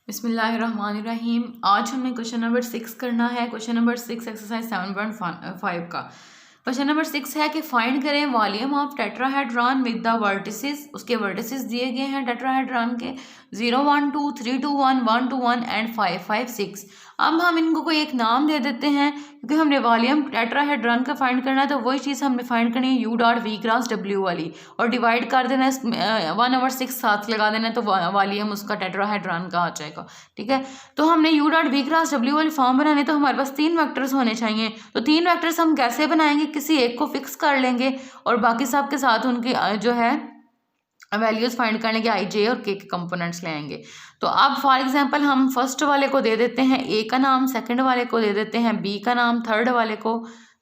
बिस्मिल्लाहिर्रहमानिर्रहीम। आज हमने क्वेश्चन नंबर 6 करना है। क्वेश्चन नंबर 6 एक्सरसाइज 7.5 का क्वेश्चन नंबर 6 है कि फाइंड करें volume of tetrahedron with the vertices. उसके वर्टिसेस दिए गए हैं टेट्राहेड्रॉन के 0 1 2 3 2 1 1 2 1 एंड 5 5 6। अब हम इनको कोई एक नाम दे देते हैं क्योंकि हमने वॉल्यूम टेट्राहेड्रॉन का फाइंड करना है, तो वही चीज़ हमने फाइंड करनी है U dot V cross W वाली, और डिवाइड कर देना है 1/6 साथ लगा देना है, तो वॉल्यूम उसका टेट्राहेड्रॉन का आ जाएगा। ठीक है, तो हमने U dot V cross W वाली फॉर्म बनाने, तो हमारे पास 3 वेक्टर्स होने चाहिए। तो 3 वेक्टर्स हम कैसे बनाएंगे? किसी एक को फिक्स कर लेंगे और बाकी सब के साथ उनके जो है वैल्यूज फाइंड करने के I J और K के कंपोनेंट्स ले आएंगे। तो अब फॉर एग्जांपल हम फर्स्ट वाले को दे देते हैं A का नाम, सेकंड वाले को दे देते हैं B का नाम, थर्ड वाले को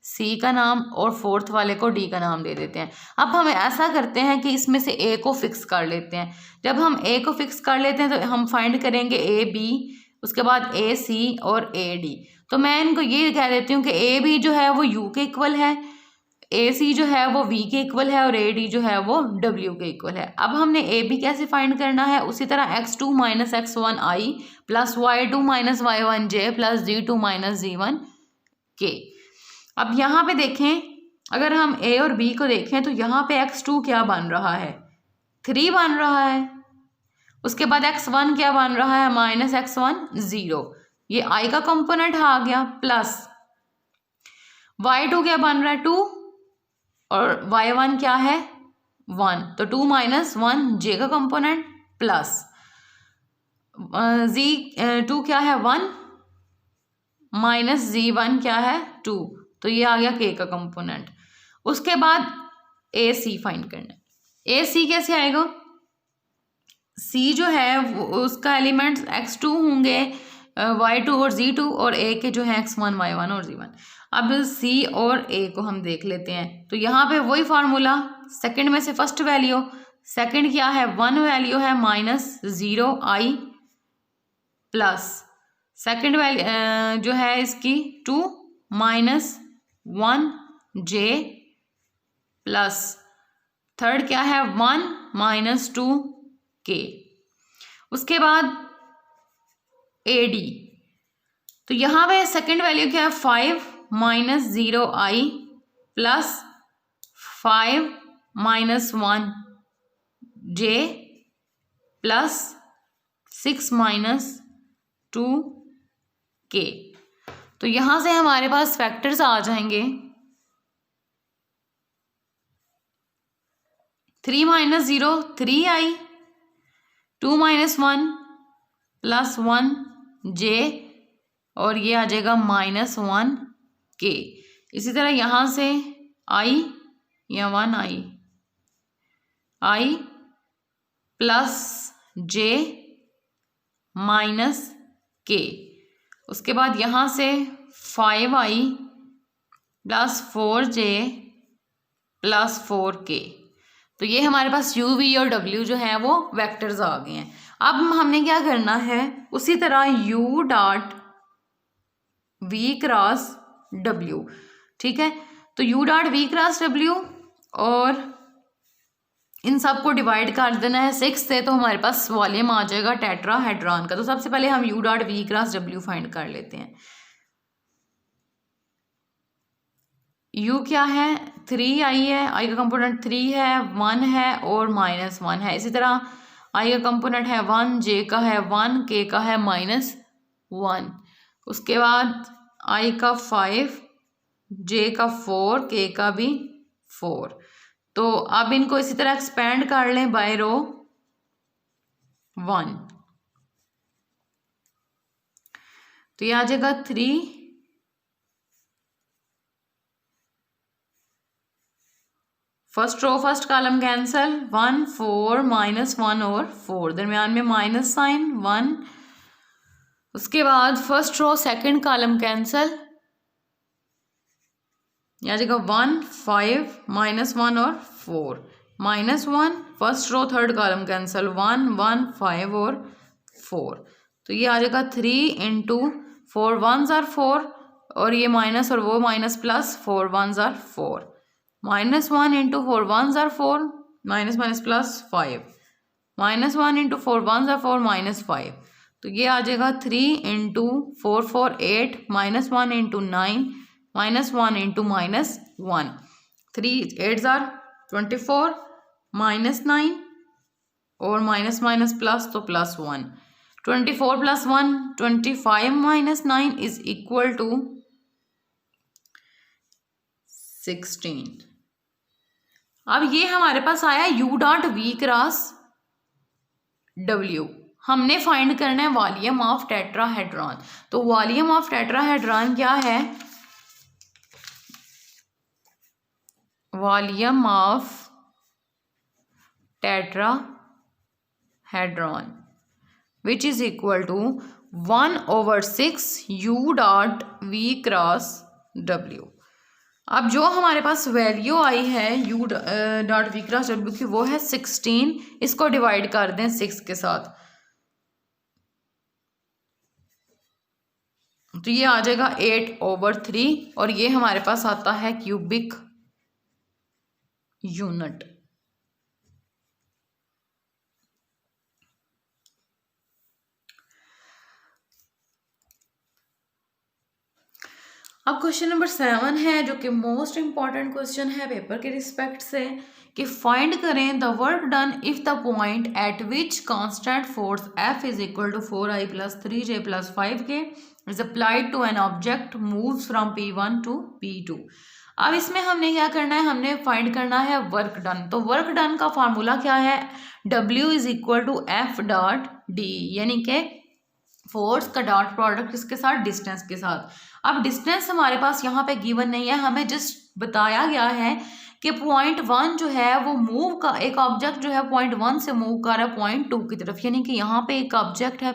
C का नाम और फोर्थ वाले को D का नाम दे देते हैं। अब हम ऐसा करते हैं कि इसमें से A को फिक्स कर लेते हैं। जब हम A को फिक्स कर लेते हैं तो हम फाइंड करेंगे A B, उसके बाद A C और A D। तो मैं इनको ये कह देती हूँ कि A B जो है वो U के इक्वल है, ए सी जो है वो V के इक्वल है और ए डी जो है वो W के इक्वल है। अब हमने ए बी कैसे फाइंड करना है? उसी तरह x2 minus x1 I plus y2 minus y1 J plus g2 minus g1 K। अब यहाँ पे देखें, अगर हम A और B को देखें तो यहाँ पे x2 क्या बन रहा है? 3 बन रहा है। उसके बाद x1 क्या बन रहा है? माइनस x1 0, ये I का कंपोनेंट आ गया, प्लस y2 क्या बन रहा है? 2 और y1 क्या है? 1, तो 2 माइनस 1 J का कंपोनेंट, प्लस z2 क्या है? 1 माइनस z1 क्या है? 2, तो ये आ गया K का कंपोनेंट। उसके बाद AC फाइंड करना है। AC कैसे आएगा? C जो है उसका एलिमेंट्स x2 होंगे, y2 और z2, और A के जो है x1 y1 और z1। अब C और A को हम देख लेते हैं। तो यहाँ पे वही फार्मूला, सेकंड में से फर्स्ट वैल्यू, सेकंड क्या है? 1 वैल्यू है minus 0 I, plus second value जो है इसकी 2 माइनस 1 J, प्लस थर्ड क्या है? 1 माइनस 2 K। उसके बाद AD, तो यहाँ पे सेकंड वैल्यू क्या है? 5 minus 0 I plus 5 minus 1 J plus 6 minus 2 K। तो यहाँ से हमारे पास फैक्टर्स आ जाएंगे 3 minus 0 3I, 2 minus 1 plus 1 J, और ये आ जाएगा माइनस 1 K। इसी तरह यहाँ से I या 1I plus J minus K। उसके बाद यहाँ से 5I plus 4J plus 4K। तो ये हमारे पास U V और W जो है वो वेक्टर्स आ गए हैं। अब हमने क्या करना है? उसी तरह U dot V cross W, ठीक है, तो U dot V cross W और इन सब को डिवाइड कर देना है 6 से, तो हमारे पास वॉल्यूम आ जाएगा टेट्राहेड्रॉन का। तो सबसे पहले हम U dot V cross W find कर लेते हैं। U क्या है? 3I है, I का कंपोनेंट 3 है, 1 है और माइनस 1 है। इसी तरह I का कंपोनेंट है 1, J का है 1, K का है माइनस 1। उसके बाद I का 5, J का 4, K का भी 4। तो अब इनको इसी तरह एक्सपेंड कर लें बाय रो 1, तो ये आ जाएगा 3, first row first column cancel, 1 4 minus 1 और 4, दरमियान में माइनस साइन 1। उसके बाद first row second column cancel, यहाँ जगह 1 5 माइनस 1 और 4, minus 1। First row third column cancel, 1 1 5 और 4, तो ये आ जाएगा 3 इंटू 4 1s आर 4, और ये माइनस और वो minus plus, 4 1s are 4, minus 1 into 4 1s are 4, minus minus plus 5, minus 1 into 4 1s are 4, minus 5। तो ये आ जाएगा 3 इंटू 4 4 8 -1 इंटू 9 -1 इंटू -1 3 8 जार 24 -9 और माइनस माइनस प्लस तो +1 24 + 1 25 - 9 इज इक्वल टू 16। अब ये हमारे पास आया U dot V cross W। हमने फाइंड करना है वॉल्यूम ऑफ टेट्राहेड्रॉन। तो वॉल्यूम ऑफ टेट्राहेड्रॉन क्या है? Volume of tetrahedron which is equal to 1/6 U dot V cross W। अब जो हमारे पास वैल्यू आई है U dot V cross W की वो है 16। इसको डिवाइड कर दें 6 के साथ तो ये आ जाएगा 8/3 और ये हमारे पास आता है क्यूबिक यूनिट। अब क्वेश्चन नंबर 7 है जो कि मोस्ट इंपॉर्टेंट क्वेश्चन है पेपर के रिस्पेक्ट से कि फाइंड करें the work done if the point at which constant force F is equal to 4I + 3J + 5K is applied to an object moves from P1 to P2। अब इसमें हमने क्या करना है? हमने फाइंड करना है वर्क डन। तो वर्क डन का फार्मूला क्या है? W is equal to F dot D, यानी कि फोर्स का डॉट प्रोडक्ट किसके साथ? डिस्टेंस के साथ। अब डिस्टेंस हमारे पास यहाँ पे गिवन नहीं है, हमें जस्ट बताया गया है कि पॉइंट 1 जो है वो मूव का एक ऑब्जेक्ट जो है पॉइंट 1 से मूव कर रहा है पॉइंट 2 की तरफ, यानी कि यहाँ पे एक ऑब्जेक्ट है,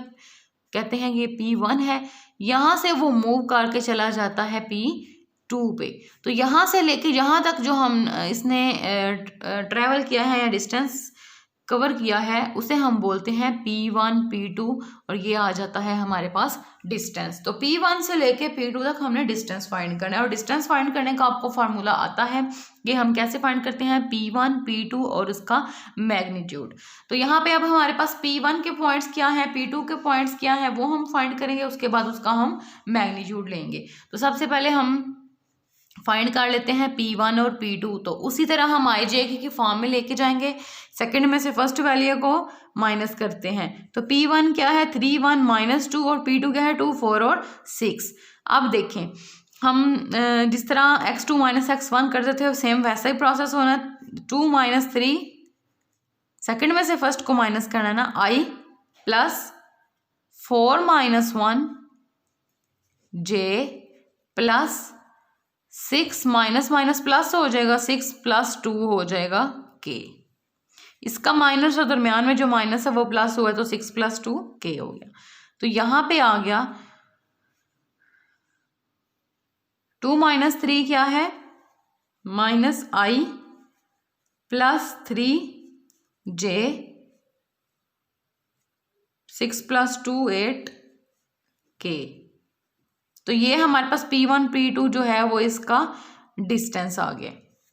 कहते हैं ये P1 है, यहाँ से वो मूव करके चला जाता है P2 पे। तो यहाँ से लेके यहाँ तक जो हम इसने ट्रेवल किया है या डिस्टेंस कवर किया है उसे हम बोलते हैं P1 P2 और ये आ जाता है हमारे पास डिस्टेंस। तो P1 से लेके P2 तक हमने डिस्टेंस फाइंड करना है और डिस्टेंस फाइंड करने का आपको फार्मूला आता है। ये हम कैसे फाइंड करते हैं? P1 P2 और उसका मैग्नीट्यूड। तो यहाँ पे अब हमारे पास P1 के पॉइंट्स क्या है, P2 के पॉइंट्स क्या है वो हम फाइंड करेंगे, उसके बाद उसका हम मैग्नीट्यूड लेंगे। तो सबसे पहले हम फाइंड कर लेते हैं P1 और P2। तो उसी तरह हम IJ की फॉर्म में लेके जाएंगे, सेकंड में से फर्स्ट वैल्यू को माइनस करते हैं। तो P1 क्या है? 3 1 -2 और P2 क्या है? 2 4 और 6। अब देखें हम जिस तरह x2 - x1 करते थे सेम वैसा ही प्रोसेस होना। 2 - 3 सेकंड में से फर्स्ट को माइनस करना ना, I + 4 - 1 J + 6 minus minus plus हो जाएगा, 6 + 2 हो जाएगा K। इसका माइनस और दरमियान में जो माइनस है वो प्लस हुआ है तो 6 + 2 K हो गया। तो यहाँ पे आ गया 2 - 3 क्या है? -I + 3J 6 + 2 8 K। तो ये हमारे पास P1 P2 जो है वो इसका डिस्टेंस आ गया,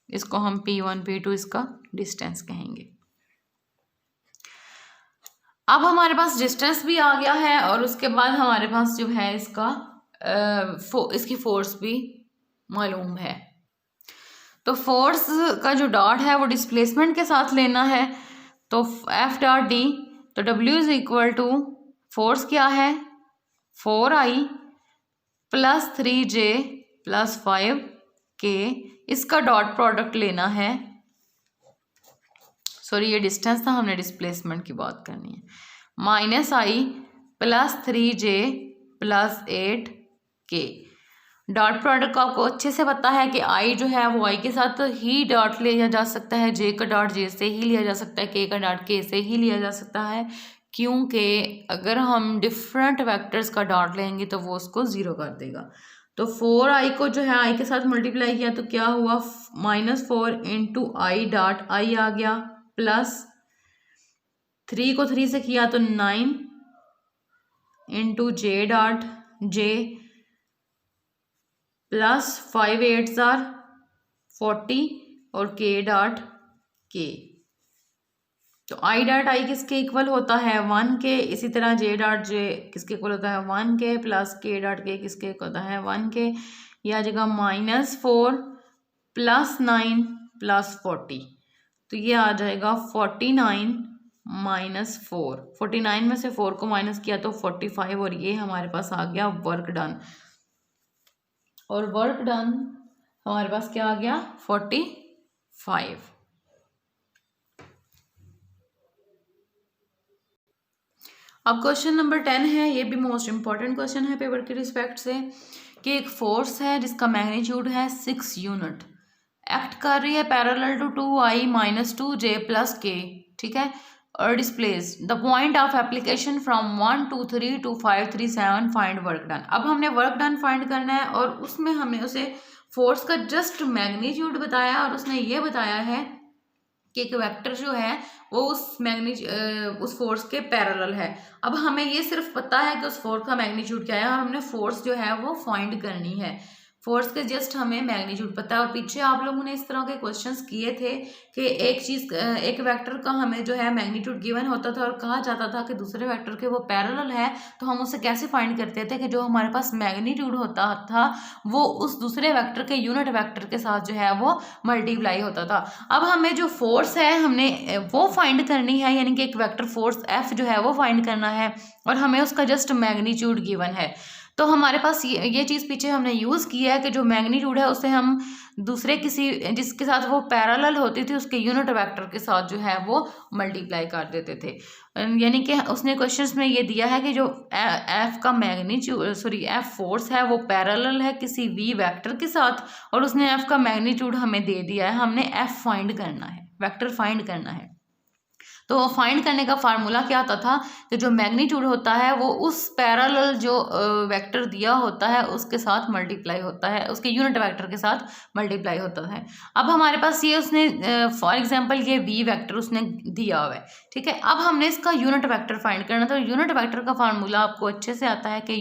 इसको हम P1 P2 इसका डिस्टेंस कहेंगे। अब हमारे पास डिस्टेंस भी आ गया है और उसके बाद हमारे पास जो है इसका इसकी फोर्स भी मालूम है। तो फोर्स का जो डॉट है वो डिस्प्लेसमेंट के साथ लेना है। तो F डॉट D, तो W is equal to force क्या है? 4I + 3J + 5K, इसका डॉट प्रोडक्ट लेना है। सॉरी ये डिस्टेंस था, हमने डिस्प्लेसमेंट की बात करनी है। -I + 3J + 8K। Dot product को आपको अच्छे से पता है कि I जो है वो I के साथ ही डॉट लिया जा सकता है, J का डॉट J से ही लिया जा सकता है, K का डॉट K से ही लिया जा सकता है, क्योंकि अगर हम डिफरेंट वेक्टर्स का डॉट लेंगे तो वो उसको 0 कर देगा। तो 4I को जो है I के साथ मल्टीप्लाई किया तो क्या हुआ? -4 × I डॉट I आ गया, प्लस 3 को 3 से किया तो 9 × J dot J plus 5 8s are 40 और K डॉट K। तो आई डॉट आई किसके इक्वल होता है 1 के, इसी तरह जे डॉट जे किसके इक्वल होता है 1 के, प्लस के डॉट के किसके इक्वल होता है 1 के। यह आ जाएगा -4 + 9 + 40, तो ये आ जाएगा 49 - 4। 49 में से 4 को माइनस किया तो 45, और ये हमारे पास आ गया वर्क डन। और वर्क डन हमारे पास क्या आ गया 45। अब क्वेश्चन नंबर 10 है, ये भी मोस्ट इंपॉर्टेंट क्वेश्चन है पेपर के रिस्पेक्ट से, कि एक फोर्स है जिसका मैग्नीट्यूड है 6 यूनिट, एक्ट कर रही है parallel to 2i - 2j + k, ठीक है, और displace the point of application from 1 2 3 to 5 3 7 find work done. अब हमने वर्क डन फाइंड करना है और उसमें हमने उसे फोर्स का जस्ट मैग्नीट्यूड बताया और उसने ये बताया है कि एक वेक्टर जो है वो उस फोर्स के पैरेलल है। अब हमें ये सिर्फ पता है कि उस फोर्स का मैग्नीट्यूड क्या है और हमने फोर्स जो है वो फाइंड करनी है। फोर्स के जस्ट हमें मैग्नीट्यूड पता है। और पीछे आप लोगों ने इस तरह के क्वेश्चंस किए थे कि एक वेक्टर का हमें जो है मैग्नीट्यूड गिवन होता था और कहा जाता था कि दूसरे वेक्टर के वो पैरेलल है, तो हम उसे कैसे फाइंड करते थे कि जो हमारे पास मैग्नीट्यूड होता था वो उस दूसरे वेक्टर के यूनिट वेक्टर के साथ जो है वो मल्टीप्लाई होता था। अब हमें जो फोर्स है हमने वो फाइंड करनी है, यानी कि एक वेक्टर फोर्स एफ जो है वो फाइंड करना है और हमें उसका जस्ट मैग्नीट्यूड गिवन है। तो हमारे पास ये चीज़ पीछे हमने यूज़ किया है कि जो मैग्नीट्यूड है उसे हम दूसरे किसी जिसके साथ वो पैरेलल होती थी उसके यूनिट वेक्टर के साथ जो है वो मल्टीप्लाई कर देते थे। यानी कि उसने क्वेश्चंस में ये दिया है कि जो एफ का एफ फोर्स है वो पैरेलल है किसी वी वेक्टर के साथ और उसने एफ का मैग्नीट्यूड हमें दे दिया है, हमने एफ फाइंड करना है, वेक्टर फाइंड करना है। तो फाइंड करने का फार्मूला क्या आता था कि जो मैग्नीट्यूड होता है वो उस पैरेलल जो वेक्टर दिया होता है उसके साथ मल्टीप्लाई होता है, उसके यूनिट वेक्टर के साथ मल्टीप्लाई होता है। अब हमारे पास ये उसने फॉर एग्जांपल ये वी वेक्टर उसने दिया हुआ है, ठीक है। अब हमने इसका यूनिट वेक्टर फाइंड करना, तो यूनिट वेक्टर का फार्मूला आपको अच्छे से आता है कि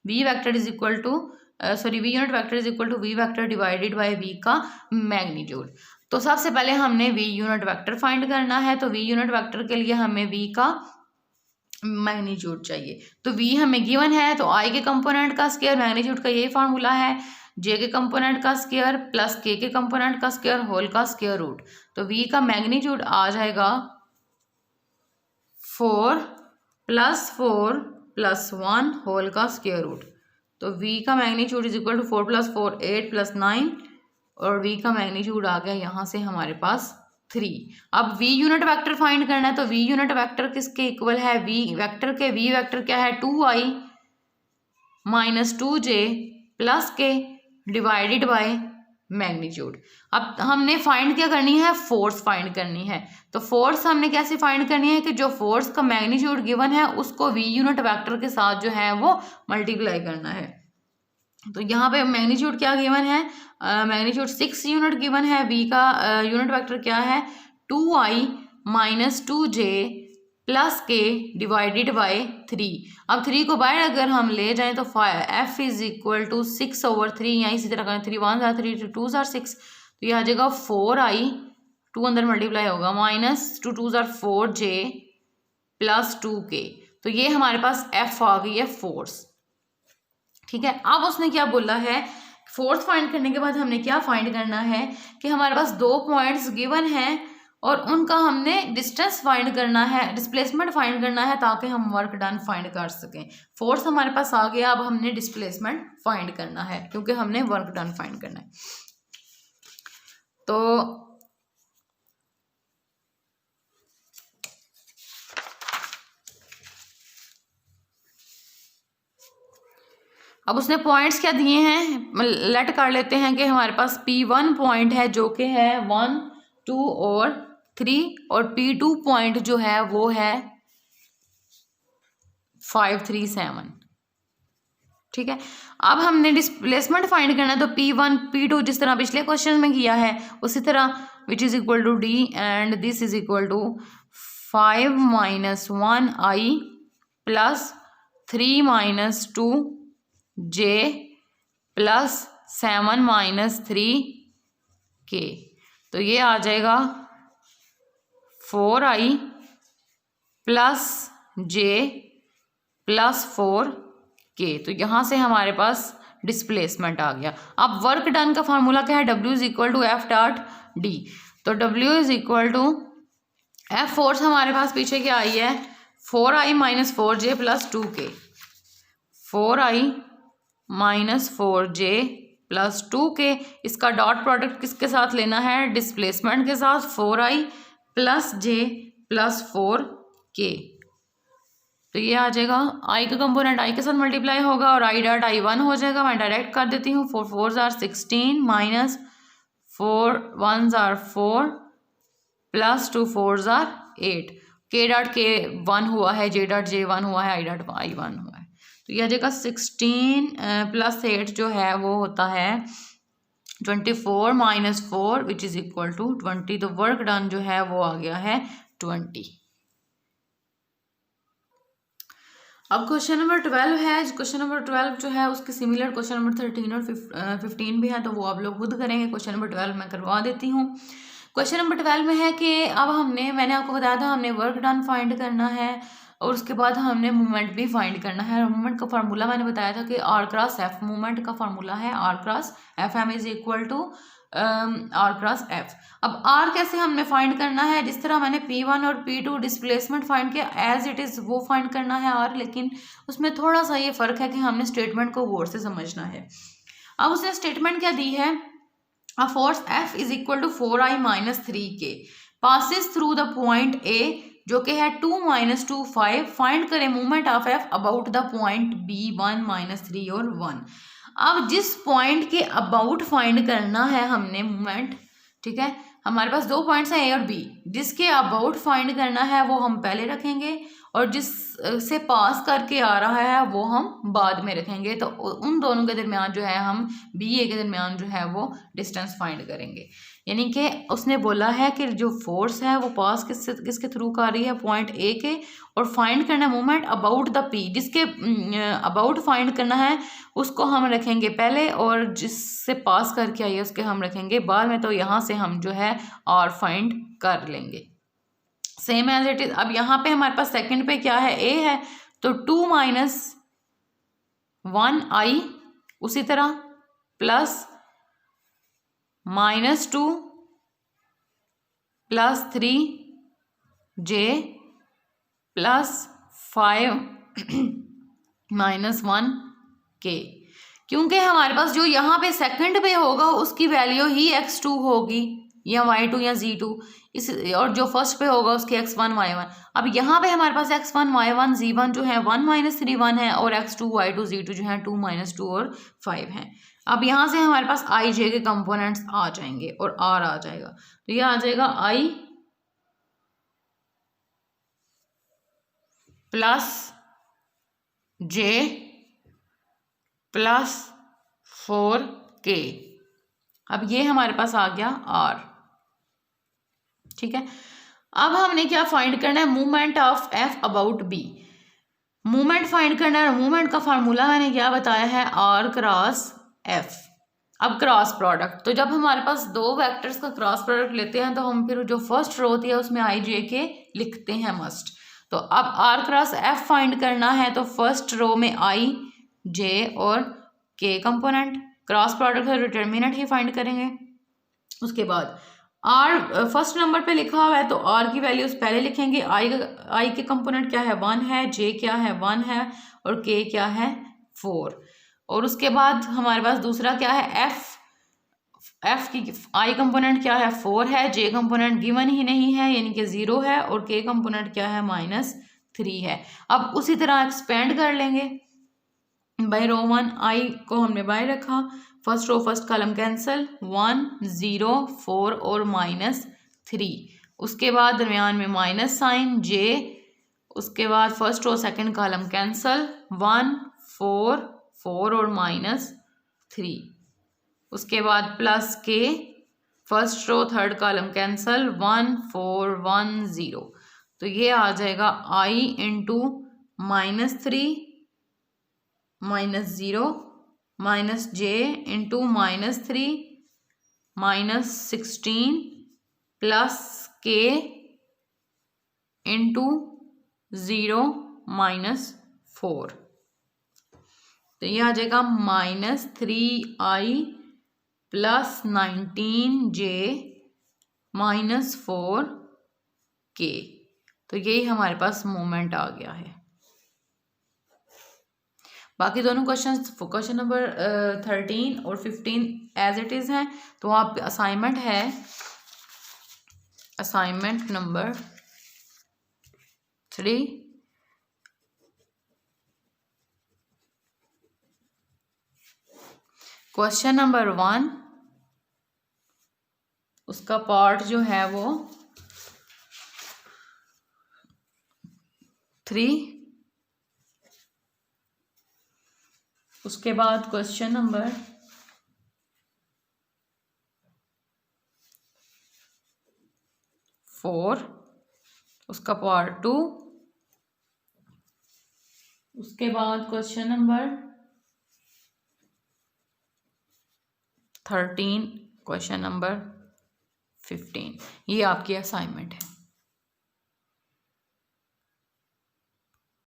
V vector is equal to V unit vector is equal to V vector divided by V का मैग्नीट्यूड। तो सबसे पहले हमने वी यूनिट वेक्टर फाइंड करना है, तो वी यूनिट वेक्टर के लिए हमें वी का मैग्नीट्यूड चाहिए। तो वी हमें गिवन है, तो आई के कंपोनेंट का स्क्वायर, मैग्नीट्यूड का यही फार्मूला है, जे के कंपोनेंट का स्क्वायर प्लस के कंपोनेंट का स्क्वायर होल का स्क्वायर रूट। तो वी का मैग्नीट्यूड आ जाएगा 4 + 4 + 1 होल का स्क्वायर रूट। तो वी का मैग्नीट्यूड इज इक्वल टू 4 + 4 8 + 9 और v का मैग्नीट्यूड आ गया यहाँ से हमारे पास 3। अब v यूनिट वेक्टर फाइंड करना है, तो v यूनिट वेक्टर किसके इक्वल है, v वेक्टर के v वेक्टर क्या है 2i - 2j + k divided by magnitude. अब हमने फाइंड क्या करनी है, फोर्स फाइंड करनी है। तो फोर्स हमने कैसे फाइंड करनी है कि जो फोर्स का मैग्नीट्यूड गिवन है उसको v यूनिट वेक्टर के साथ जो है वो मल्टीप्लाई करना है। तो यहाँ पे मैग्नीट्यूड क्या गिवन है, मैग्नीट्यूड 6 यूनिट गिवन है, v का यूनिट वेक्टर क्या है 2i - 2j + k divided by 3। अब 3 को बाहर अगर हम ले जाएं तो f इज इक्वल टू 6/3, या इसी तरह करें 3 1 * 3 2 * 6, तो यह आ जाएगा 4i 2 अंदर मल्टीप्लाई होगा -2 2 * 4j + 2k। तो ये हमारे पास f आ गई है फोर्स, ठीक है। अब उसने क्या बोला है, फोर्स फाइंड करने के बाद हमने क्या फाइंड करना है कि हमारे पास 2 पॉइंट्स गिवन हैं और उनका हमने डिस्टेंस फाइंड करना है, डिस्प्लेसमेंट फाइंड करना है ताकि हम वर्क डन फाइंड कर सकें। फोर्स हमारे पास आ गया, अब हमने डिस्प्लेसमेंट फाइंड करना है क्योंकि हमने वर्क डन फाइंड करना है। तो अब उसने पॉइंट्स क्या दिए हैं, लेट कर लेते हैं कि हमारे पास P1 पॉइंट है जो कि है 1 2 और 3 और P2 पॉइंट जो है वो है 5 3 7, ठीक है। अब हमने डिस्प्लेसमेंट फाइंड करना है, तो P1 P2 जिस तरह पिछले क्वेश्चन में किया है उसी तरह which is equal to D and this is equal to 5 - 1i + 3 - 2j + 7 - 3k। तो ये आ जाएगा 4i प्लस जे प्लस 4k। तो यहाँ से हमारे पास डिस्प्लेसमेंट आ गया। अब वर्क डन का फार्मूला क्या है, W is equal to F dot D. तो W is equal to F force हमारे पास पीछे क्या आई है, 4i minus 4j plus 2k। 4i minus 4j plus 2k, इसका डॉट प्रोडक्ट किसके साथ लेना है, डिस्प्लेसमेंट के साथ, 4i plus j plus 4k। तो ये आ जाएगा, i का कंपोनेंट i के साथ मल्टीप्लाई होगा और i डॉट i1 हो जाएगा। मैं डायरेक्ट कर देती हूँ, 4 4s are 16 minus 4 1s are 4 plus 2 4s are 8। k dot k 1 हुआ है, j डॉट j 1 हुआ है, i डॉट i 1 हुआ है। तो ये आ जाएगा 16 प्लस 8 जो है वो होता है 24 माइनस 4 विच इज इक्वल टू 20। तो वर्क डन जो है वो आ गया है 20। अब क्वेश्चन नंबर 12 है। क्वेश्चन नंबर 12 जो है उसके सिमिलर क्वेश्चन नंबर 13 और 15 भी है, तो वो आप लोग खुद करेंगे। क्वेश्चन नंबर 12 मैं करवा देती हूँ। क्वेश्चन नंबर 12 में है कि अब मैंने आपको बताया था हमने वर्क डन फाइंड करना है और उसके बाद हमने मूवमेंट भी फाइंड करना है। मूवमेंट का फार्मूला मैंने बताया था कि आर क्रॉस एफ मूवमेंट का फार्मूला है, R cross F M is equal to R cross F. अब आर कैसे हमने फाइंड करना है, जिस तरह मैंने P1 और P2 डिस्प्लेसमेंट फाइंड किया एज इट इज़ वो फाइंड करना है आर, लेकिन उसमें थोड़ा सा ये फर्क है कि हमने स्टेटमेंट को गौर से समझना है। अब उसने स्टेटमेंट क्या दी है, a force F is equal to 4i minus 3k passes through the point A जो कि है 2 माइनस 2 5। फाइंड करें movement of F about the point B 1 minus 3 और 1। अब जिस पॉइंट के अबाउट फाइंड करना है हमने मूवमेंट, ठीक है, हमारे पास दो पॉइंट्स हैं A और B, जिसके अबाउट फाइंड करना है वो हम पहले रखेंगे और जिस से पास करके आ रहा है वो हम बाद में रखेंगे। तो उन दोनों के दरमियान जो है हम BA के दरमियान जो है वो डिस्टेंस फाइंड करेंगे। यानी कि उसने बोला है कि जो फोर्स है वो पास किसके थ्रू कर रही है, पॉइंट A के, और फाइंड करना है मूवमेंट अबाउट द P। जिसके अबाउट फाइंड करना है उसको हम रखेंगे पहले और जिससे पास करके आई है उसके हम रखेंगे बाद में। तो यहाँ से हम जो है और फाइंड कर लेंगे सेम एज इट इज। अब यहाँ पे हमारे पास सेकंड पे क्या है, A है, तो 2 माइनस 1i, उसी तरह plus minus 2 plus 3j plus 5 minus 1k। क्योंकि हमारे पास जो यहाँ पे सेकंड पे होगा उसकी वैल्यू ही x2 होगी या y2 या z2, इस और जो फर्स्ट पे होगा उसकी x1 y1। अब यहाँ पे हमारे पास x1 y1 z1 जो है 1 माइनस 3 1 है और x2 y2 z2 जो है 2 माइनस 2 और 5 हैं। अब यहाँ से हमारे पास i j के कंपोनेंट्स आ जाएंगे और r आ जाएगा। तो ये आ जाएगा i plus j plus 4k। अब ये हमारे पास आ गया r, ठीक है। अब हमने क्या फाइंड करना है, movement of F about B। Movement find करना है, मूवमेंट का फार्मूला मैंने क्या बताया है, R क्रॉस F। अब क्रॉस प्रोडक्ट, तो जब हमारे पास दो वेक्टर्स का क्रॉस प्रोडक्ट लेते हैं तो हम फिर जो फर्स्ट रो होती है उसमें i j के लिखते हैं मस्ट। तो अब R क्रॉस F फाइंड करना है तो फर्स्ट रो में i j और k कंपोनेंट, क्रॉस प्रोडक्ट है डिटर्मिनेंट ही फाइंड करेंगे। उसके बाद R फर्स्ट नंबर पे लिखा हुआ है तो R की वैल्यूज पहले लिखेंगे। I के कंपोनेंट क्या है, 1 है, J क्या है, 1 है और K क्या है, 4। और उसके बाद हमारे पास दूसरा क्या है, F की I कंपोनेंट क्या है, 4 है, J कंपोनेंट गिवन ही नहीं है यानी कि 0 है और K कंपोनेंट क्या है, -3 है। अब उसी तरह एक्सपेंड कर लेंगे बाय रो 1, I को हमने बाय रखा, first row first column cancel, 1 0 4 और -3। उसके बाद दरमियान में माइनस साइन J, उसके बाद first row second column cancel, 1 4 4 और -3। उसके बाद plus K, first row third column cancel, 1 4 1 0। तो ये आ जाएगा I into -3 -0 -j into -3 -16 plus K into 0 -4, तो ये आ जाएगा -3i + 19j -4k। तो यही हमारे पास मोमेंट आ गया है। बाकी दोनों क्वेश्चन नंबर 13 और 15 एज इट इज़ हैं। तो आप असाइनमेंट है, असाइनमेंट नंबर 3 क्वेश्चन नंबर 1 उसका पार्ट जो है वो 3, उसके बाद क्वेश्चन नंबर 4 उसका पार्ट 2, उसके बाद क्वेश्चन नंबर 13 क्वेश्चन नंबर 15। ये आपकी असाइनमेंट है।